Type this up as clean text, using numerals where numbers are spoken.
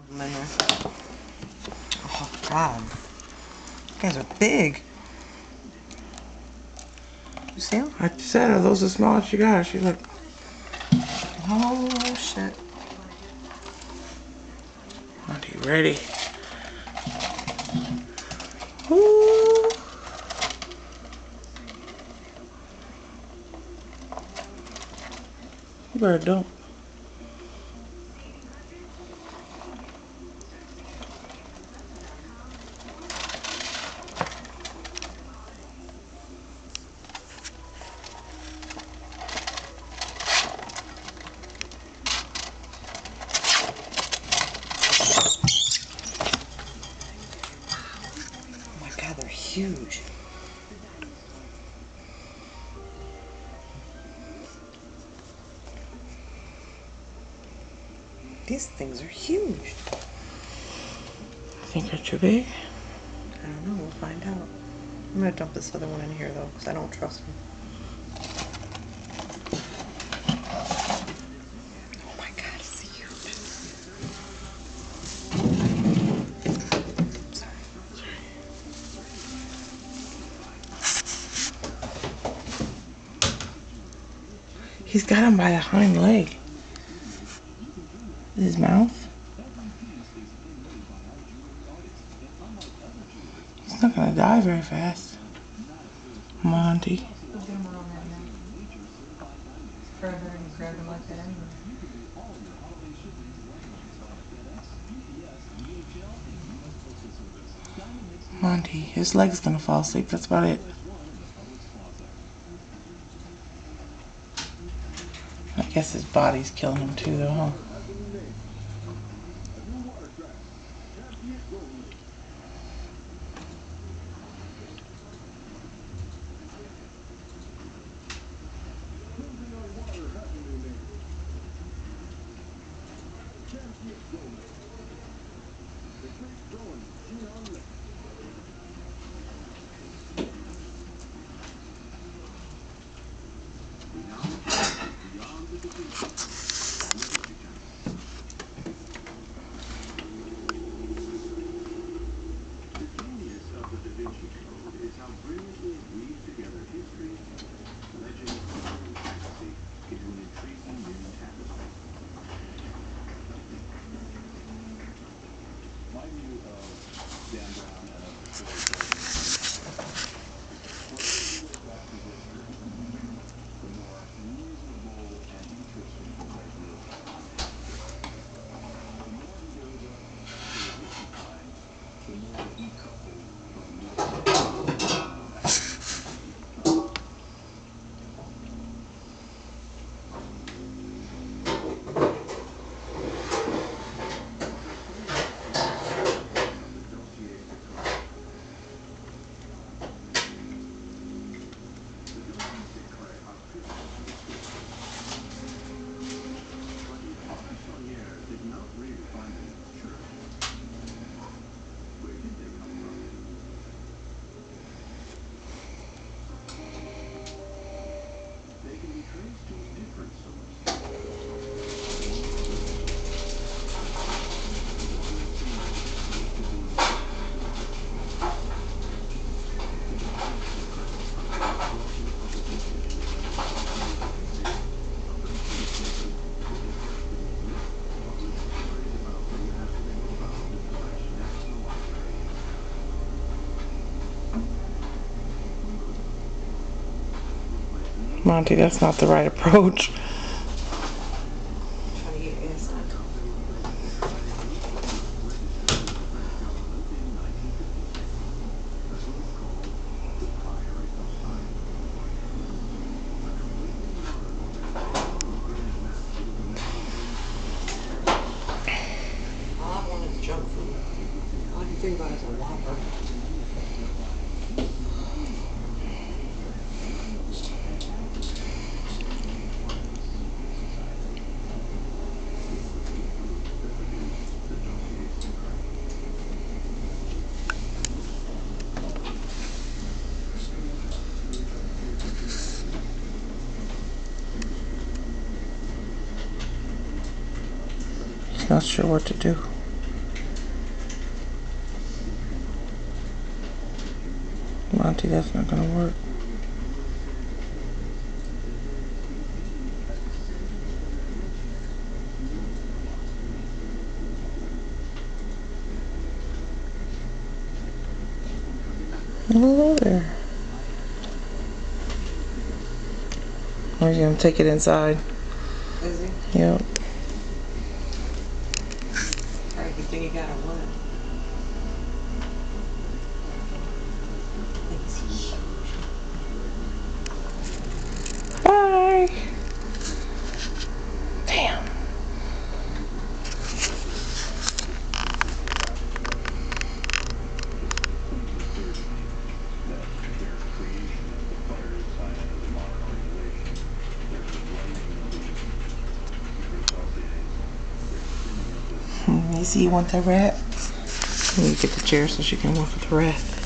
them in there. Oh, God. These guys are big. You see them? I said, are those the smallest you got? She looked. Oh, shit. Monty, ready? Ooh. You better don't. Oh my God, they're huge. These things are huge. I think they're too big. I don't know, we'll find out. I'm gonna dump this other one in here though, because I don't trust him. Oh my God, it's huge. Sorry. He's got him by the hind leg. His mouth. He's not gonna die very fast. Monty. We'll get him around that neck. Further and grab him like that anyway. Monty, his leg's gonna fall asleep. That's about it. I guess his body's killing him too, though, huh? Monty, that's not the right approach. Try to get inside. All I want is junk food. All I can think about is a Whopper. He's not sure what to do. Monty, that's not gonna work. Hello there. Oh, he's gonna take it inside. Is he? Yep. Alright, good thing you got it one. Bye. Damn. You see, you want the rat? You get the chair so she can walk with the rat.